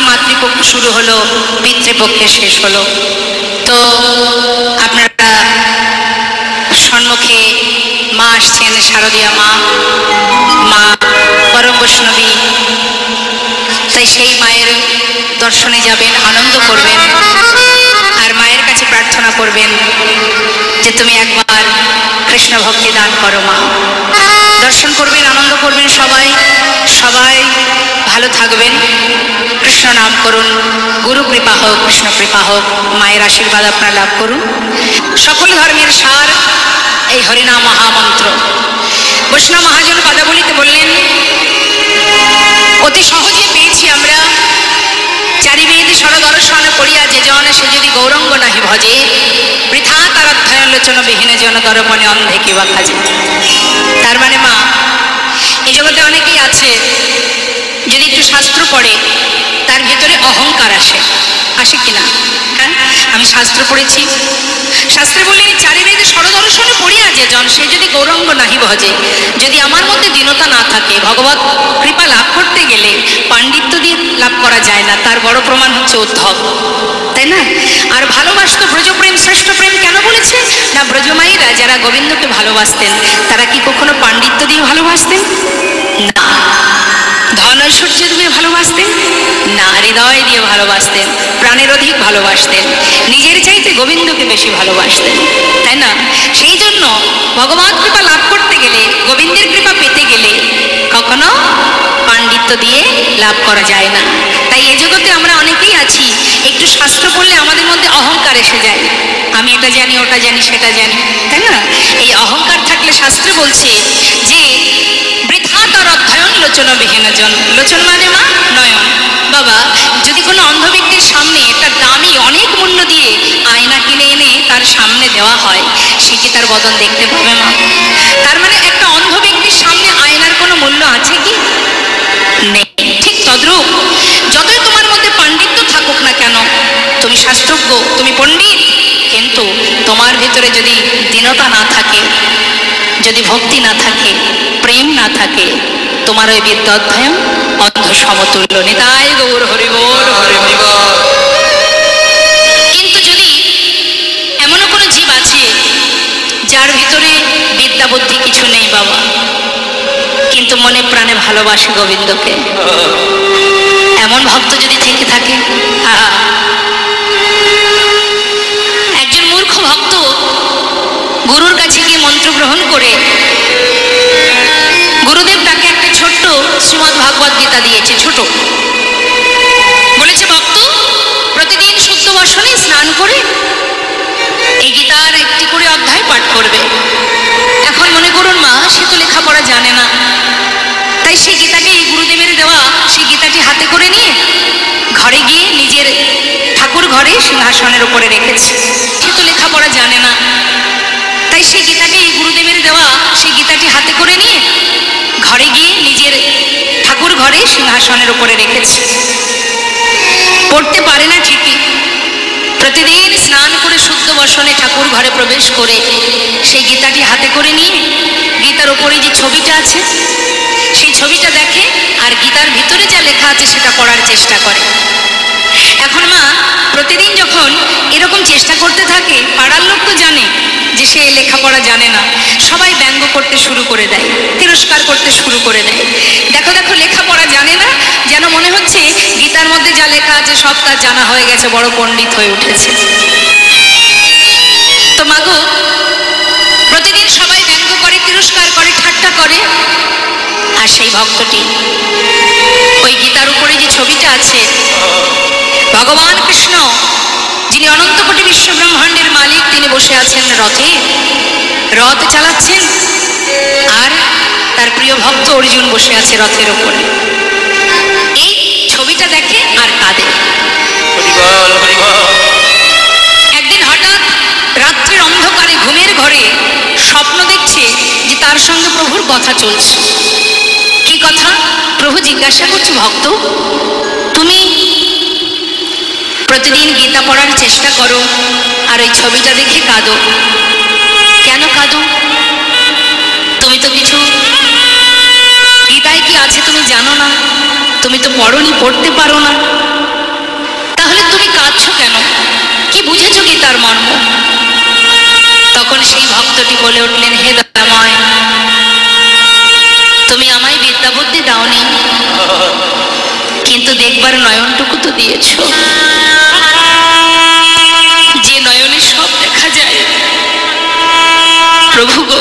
মাতৃপক্ষ শুরু হলো, পিতৃপক্ষে শেষ হলো। তো আপনারা সম্মুখে মা আসছেন, শারদীয়া মা, মা পরম বৈষ্ণবী। তাই সেই মায়ের দর্শনে যাবেন, আনন্দ করবেন, আর মায়ের কাছে প্রার্থনা করবেন যে তুমি একবার কৃষ্ণ ভক্তি দান করো মা। দর্শন করবেন, আনন্দ করবেন, সবাই সবাই ভালো থাকবেন, কৃষ্ণ নাম করুন, গুরু কৃপা হোক, কৃষ্ণ কৃপা হোক, মায়ের আশীর্বাদ আপনারা লাভ করুন। সকল ধর্মের সার এই হরিনাম মহামন্ত্র। বৈষ্ণব মহাজন পদাবলিতে বললেন, অতি সহজে পেয়েছি আমরা, চারিবেদ সরদর্শন করিয়া যে জন সে যদি গৌরঙ্গ নাহি ভজে, বৃথা তার অধ্যয়ন লোচন বিহীন জন দর্পণে অন্ধে কিবা কাজে। তার মানে মা, এই জগতে অনেকেই আছে, যদি একটু শাস্ত্র পড়ে তার ভেতরে অহংকার আসে, আসে কিনা? হ্যাঁ, আমি শাস্ত্র পড়েছি, শাস্ত্রে বললেন চারিবেদ সরদর্শনে পড়িয়া যে জন সে যদি গৌরঙ্গ নাহি ভজে, যদি আমার মধ্যে দীনতা না থাকে, ভগবত কৃপা লাভ করতে গেলে পাণ্ডিত্য দিয়ে লাভ করা যায় না। তার বড় প্রমাণ হচ্ছে উদ্ধব, তাই না? আর ভালোবাসতো ব্রজপ্রেম শ্রেষ্ঠ প্রেম কেন বলেছে না? ব্রজমাইরা যারা গোবিন্দকে ভালোবাসতেন তারা কি কখনো পাণ্ডিত্য দিয়ে ভালোবাসতেন না, ধন ঐশ্বর্য দিয়ে ভালোবাসতেন না, হৃদয় দিয়ে ভালোবাসতেন, প্রাণের অধিক ভালোবাসতেন, নিজের চাইতে গোবিন্দকে বেশি ভালোবাসতেন, তাই না? সেই জন্য ভগবত কৃপা লাভ করতে গেলে, গোবিন্দের কৃপা পেতে গেলে কখনো পাণ্ডিত্য দিয়ে লাভ করা যায় না। তাই এ জগতে আমরা অনেকেই আছি, একটু শাস্ত্র পড়লে আমাদের মধ্যে অহংকার এসে যায়, আমি এটা জানি, ওটা জানি, সেটা জানি, তাই না? এই অহংকার থাকলে শাস্ত্রে বলছে যে বৃথা তার অধ্যয়ন লোচন বিহীন জন। লোচন মানে মা নয়ন। বাবা, যদি কোনো অন্ধ ব্যক্তির সামনে একটা দামি অনেক মূল্য দিয়ে আয়না কিনে এনে তার সামনে দেওয়া হয়, সে কি তার বদন দেখতে পাবে মা? তার মানে একটা অন্ধ ব্যক্তির সামনে আয়নার কোনো মূল্য আছে কি? নেই। ঠিক তদ্রূপ যতই তোমার মধ্যে পাণ্ডিত্য থাকুক না কেন, তুমি শাস্ত্রজ্ঞ, তুমি পণ্ডিত, কিন্তু তোমার ভিতরে যদি দীনতা না থাকে, যদি ভক্তি না থাকে, প্রেম না থাকে, তোমার ওই বিদ্যা অধ্যয়ন অন্ধ সমতুল্য। নিতাই গৌর হরি বল, হরি বল। কিন্তু যদি এমনও কোনো জীব আছে যার ভিতরে বিদ্যা বুদ্ধি কিছু নেই বাবা, কিন্তু মনে প্রাণে ভালোবাসে গোবিন্দকে, এমন ভক্ত যদি থেকে থাকে, একজন মূর্খ ভক্ত গুরুর কাছে গিয়ে মন্ত্র গ্রহণ করে গুরুদেব তাকে একটা ছোট্ট শ্রীমদ্ ভাগবত গীতা দিয়েছে, ছোট, বলেছে ভক্ত প্রতিদিন শুদ্ধ বসনে স্নান করে এই গীতার একটি করে অধ্যায় পাঠ করবে। এখন মনে করুন মা, সে তো লেখাপড়া জানে না, তাই সেই গীতাকে গুরুদেবের দেওয়া সেই গীতাটি হাতে করে নিয়ে ঘরে গিয়ে নিজের ঠাকুর ঘরে সিংহাসনের উপরে রেখেছে। সে তো লেখাপড়া জানে না, তাই সেই গীতাকে গুরুদেবের দেওয়া সেই গীতাটি হাতে করে নিয়ে ঘরে গিয়ে নিজের ঠাকুর ঘরে সিংহাসনের উপরে রেখেছে। পড়তে পারে না ঠিকই, প্রতিদিন স্নান করে শুদ্ধ বসনে ঠাকুর ঘরে প্রবেশ করে সেই গীতাটি হাতে করে নিয়ে গীতার উপরে যে ছবিটা আছে সেই ছবিটা দেখে, আর গীতার ভিতরে যা লেখা আছে সেটা পড়ার চেষ্টা করে। এখন মা প্রতিদিন যখন এরকম চেষ্টা করতে থাকে, পাড়ার লোক তো জানে যে সে লেখাপড়া জানে না, সবাই ব্যঙ্গ করতে শুরু করে দেয়, তিরস্কার করতে শুরু করে দেয়। দেখো দেখো, লেখাপড়া জানে না, যেন মনে হচ্ছে গীতার মধ্যে যা লেখা আছে সব তার জানা হয়ে গেছে, বড় পণ্ডিত হয়ে উঠেছে। তো মাগো, প্রতিদিন সবাই ব্যঙ্গ করে, তিরস্কার করে, ঠাট্টা করে, আর সেই ভক্তটি ওই গীতার উপরে যে ছবিটা আছে, ভগবান কৃষ্ণ যিনি অনন্ত কোটি বিশ্ব ব্রহ্মাণ্ডের মালিক, তিনি বসে আছেন রথে, রথ চালাচ্ছেন, আর তার প্রিয় ভক্ত অর্জুন বসে আছে রথের উপরে। এই ছবিটা দেখে আর কাঁদে। একদিন হঠাৎ রাত্রির অন্ধকারে ঘুমের ঘরে স্বপ্ন দেখছে যে তার সঙ্গে প্রভুর কথা চলছে। কি কথা? প্রভু জিজ্ঞাসা করছে, ভক্ত তুমি প্রতিদিন গীতা পড়ার চেষ্টা করো আর ওই ছবিটা দেখে কাঁদো, কেন কাঁদো? তুমি তো কিছু গীতায় কি আছে তুমি জানো না, তুমি তো পড়োনি, পড়তে পারো না, তার মর্ম। তখন সেই ভক্তটি বলে উঠলেন, হে দয়াময়, তুমি আমায় বিদ্যা বুদ্ধি দাওনি, কিন্তু দেখবার নয়নটুকু তো দিয়েছ, যে নয়নে সব দেখা যায়। প্রভু গো,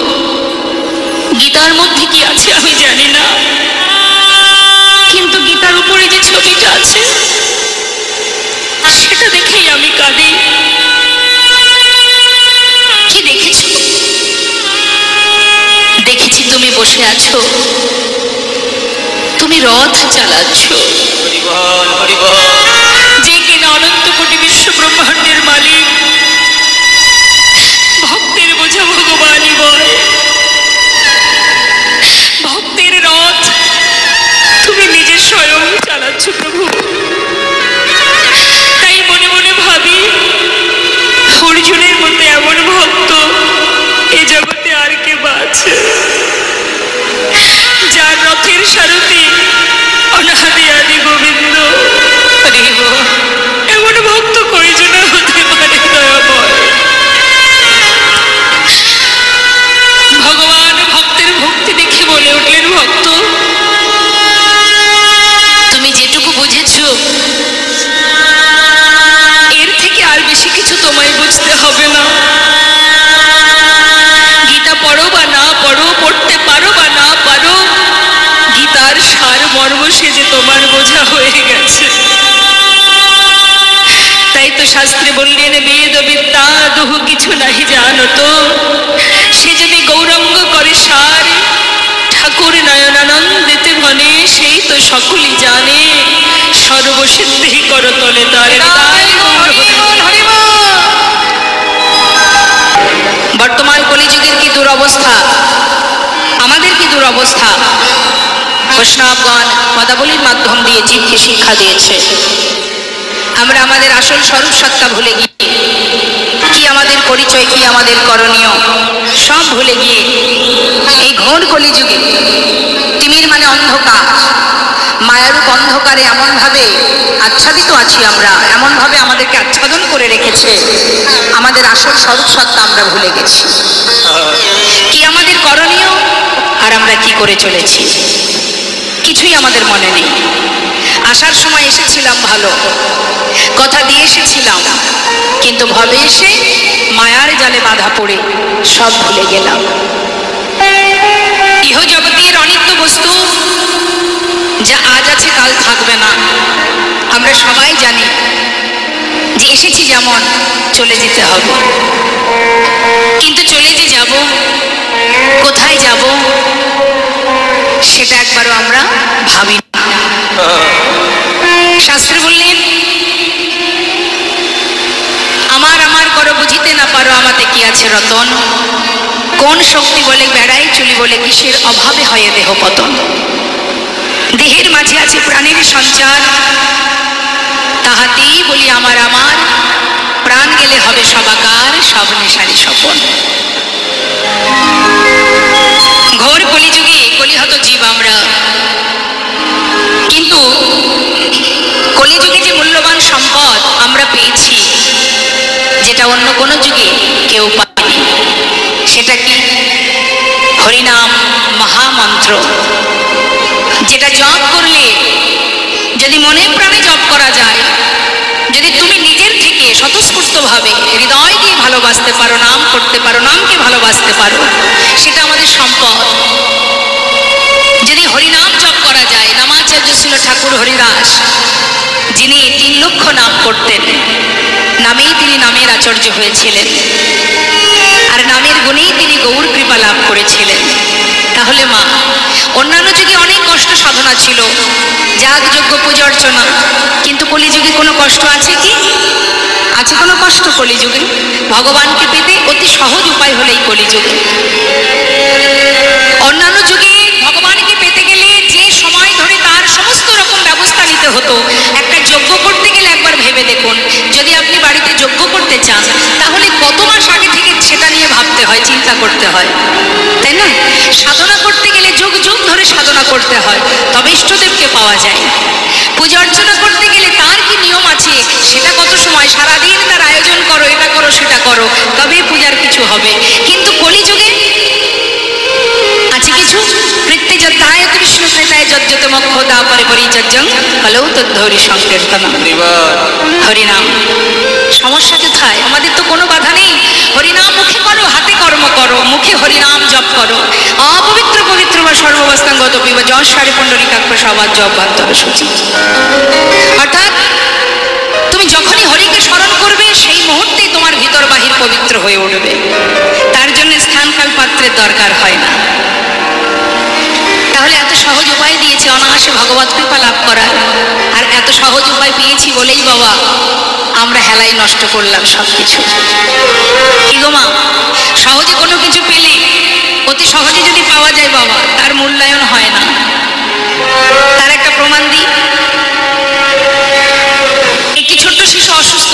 গীতার মধ্যে কি আছে আমি জানি না, কিন্তু গীতার উপরে যে ছবিটা আছে সেটা দেখেই আমি কাঁদি। কি দেখেছ? দেখেছি তুমি বসে আছো, তুমি রথ চালাচ্ছ, যে কিনা অনন্ত কোটি বিশ্ব ব্রহ্মাণ্ডের মালিক, ভক্তের বোঝা ভগবানই বয়। ভক্তের রথ তুমি নিজে স্বয়ং চালাচ্ছ প্রভু। তাই মনে মনে ভাবি, অর্জুনের মতো এমন ভক্ত এ জগতে আর কে আছে, যার রথের সারথি অনাদি আদি গোবিন্দ। এমন ভক্ত কয়জনা হতে পারে দয়াময়? ভগবান ভক্তের ভক্তি দেখে বলে উঠলেন, ভক্ত তুমি যেটুকু বুঝেছ এর থেকে আর বেশি কিছু তোমায় বুঝতে হবে না। গীতা পড়ো বা না পড়ো, পড়তে পারো বা না পারো, গীতার সার মর্ম সে যে তোমার বোঝা হয়ে গেছে। তাই তো শাস্ত্রে বললেন, বেদ বিদ্যা দুহু কিছু নাহি জানত, সে যদি গৌরঙ্গ করে সার, ঠাকুর নয়নানন্দিতে ভনে, সেই তো সকলই জানে, সর্বসিদ্ধি করতলে তার। বর্তমান কলিযুগের কি দুরবস্থা, আমাদের কি দুরবস্থা। বৈষ্ণবগণ পদাবলীর মাধ্যম দিয়ে জীবকে শিক্ষা দিয়েছে। আমরা আমাদের আসল স্বরূপ সত্তা ভুলে গিয়ে, কি আমাদের পরিচয়, কি আমাদের করণীয়, সব ভুলে গিয়ে এই ঘোর কলিযুগে তিমির মানে অন্ধকার, মায়ারূপ অন্ধকারে এমনভাবে আচ্ছাদিত আছি আমরা, এমনভাবে আমাদেরকে আচ্ছাদন করে রেখেছে, আমাদের আসল স্বরূপ সত্তা আমরা ভুলে গেছি। কি আমাদের করণীয় আর আমরা কি করে চলেছি কিছুই আমাদের মনে নেই। আসার সময় এসেছিলাম ভালো, কথা দিয়ে এসেছিলাম, কিন্তু ভবে এসে মায়ার জালে বাধা পড়ে সব ভুলে গেলাম। ইহ জগতের অনিত্য বস্তু, যা আজ আছে কাল থাকবে না। আমরা সবাই জানি যে এসেছি যেমন চলে যেতে হবে, কিন্তু চলে যে যাব, কোথায় যাব সেটা একবারও আমরা ভাবি না। শাস্ত্রে বললেন, আমার আমার করো বুঝিতে না পারো, আমাতে কি আছে রতন, কোন শক্তি বলে বেড়াই চুলি বলে, কিসের অভাবে হয় দেহ পতন। দেহের মাঝে আছে প্রাণের সঞ্চার, তাহাতেই বলি আমার আমার, প্রাণ গেলে হবে সবাকার, সব নেশারি স্বপন। ঘোর কলিযুগে কলিহত জীব আমরা, কিন্তু কলিযুগে যে মূল্যবান সম্পদ আমরা পেয়েছি, যেটা অন্য কোনো যুগে কেউ পায়নি, সেটা কি? হরিনাম মহামন্ত্র, যেটা জপ করলে, যদি মনে প্রাণে জপ করা যায়, যদি তুমি নিজের থেকে স্বতঃস্ফূর্তভাবে হৃদয় দিয়ে ভালোবাসতে পারো, নাম করতে পারো, নামকে ভালোবাসতে পারো, সেটা আমাদের সম্পদ। যদি হরিনাম জপ করা যায়, নামাচার্য ছিল ঠাকুর হরিদাস, যিনি 3 লক্ষ নাম করতেন, নামেই তিনি নামের আচার্য হয়েছিলেন, আর নামের গুণেই তিনি গৌর কৃপা লাভ করেছিলেন। তাহলে মা, অন্যান্য যুগে অনেক কষ্ট সাধনা ছিল, যাগ যজ্ঞ পূজা অর্চনা, কিন্তু কলিযুগে কোনো কষ্ট আছে কি? আছে কোনো কষ্ট কলিযুগে? ভগবানকে পেতে অতি সহজ উপায় হলেই কলিযুগে। অন্যান্য যুগে ভগবানকে পেতে গেলে যে সময় ধরে তার সমস্ত রকম ব্যবস্থা নিতে হতো, একটা যজ্ঞ করতে গেলে একবার ভেবে দেখুন, যদি আপনি বাড়িতে যজ্ঞ করতে চান, তাহলে কত মাস আগে থেকে সেটা নিয়ে ভাবতে হয়, চিন্তা করতে হয়, তাই না? সাধনা করতে গেলে যুগ যুগ ধরে সাধনা করতে হয়, তবে ইষ্টদেবকে পাওয়া যায়। পূজা অর্চনা করতে গেলে তার কি নিয়ম আছে, সেটা কত সময়, সারাদিন তার আয়োজন করো, এটা করো, হবে। কিন্তু কলিযুগে আছে কিছু কৃত্যযদ্ধায় কৃষ্ণ কৃতায় যজ্জত মক্ষ দাপরে পরিচর্যং হলেও তদ্ধরি সংকীর্তন হরিনাম। সমস্যা কোথায়? আমাদের তো কোনো বাধা নেই, হরিনাম মুখে করো, হাতে কর্ম করো, মুখে হরিনাম জপ করো। অপবিত্র পবিত্র বা সর্ববস্থাঙ্গত পিবা যশ সারি পুণ্ডরিকাক্ষ সবার জপ ভান্তর সূচি। অর্থাৎ তুমি যখনই হরিকে স্মরণ করবে সেই মুহূর্তেই তোমার ভিতর বাহির পবিত্র হয়ে উঠবে। তার জন্য স্থানকাল পাত্রের দরকার হয় না। তাহলে এত সহজ উপায় দিয়েছে অনায়াসে ভগবত কৃপা লাভ করার, আর এত সহজ উপায় পেয়েছি বলেই বাবা আমরা হেলাই নষ্ট করলাম সবকিছু। কি গো মা, সহজে কোনো কিছু পেলে অতি সহজে যদি পাওয়া যায় বাবা, তার মূল্যায়ন হয় না। তার একটা প্রমাণ দিই। একটি ছোট্ট শিশু অসুস্থ,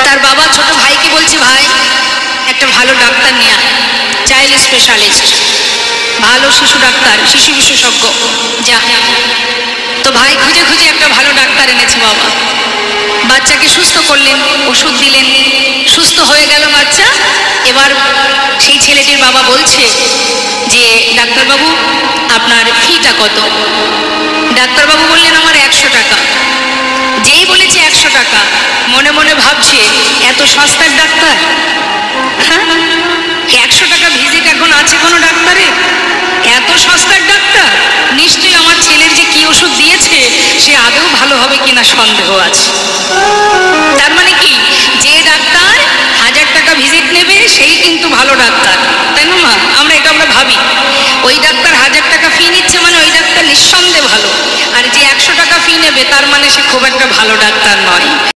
তার বাবা ছোট ভাইকে বলছে, ভাই একটা ভালো ডাক্তার নিয়ে আয়, চাইল্ড স্পেশালিস্ট, ভালো শিশু ডাক্তার, শিশু বিশেষজ্ঞ যা। তো ভাই খুঁজে খুঁজে একটা ভালো ডাক্তার এনেছে বাবা। বাচ্চাকে সুস্থ করলেন, ওষুধ দিলেন, সুস্থ হয়ে গেল বাচ্চা। এবার সেই ছেলেটির বাবা বলছে যে ডাক্তারবাবু আপনার ফিটা কত? ডাক্তারবাবু বললেন আমার 100 টাকা। যেই বলেছে 100 টাকা, মনে মনে ভাবছে এত সস্তার ডাক্তার, হ্যাঁ 100 টাকা ভিজিট এখন আছে কোনো ডাক্তারের? এত সস্তার ডাক্তার, নিশ্চয়ই আমার ছেলের যে কি ওষুধ দিয়েছে সে আদৌ ভালো হবে কিনা সন্দেহ আছে। তার মানে কি, যে ডাক্তার 1000 টাকা ভিজিট নেবে সেই কিন্তু ভালো ডাক্তার, তাই না মা? আমরা ভাবি ওই ডাক্তার 1000 টাকা ফি নিচ্ছে মানে ওই ডাক্তার নিঃসন্দেহে ভালো, আর যে 100 টাকা ফি নেবে তার মানে সে খুব একটা ভালো ডাক্তার নয়।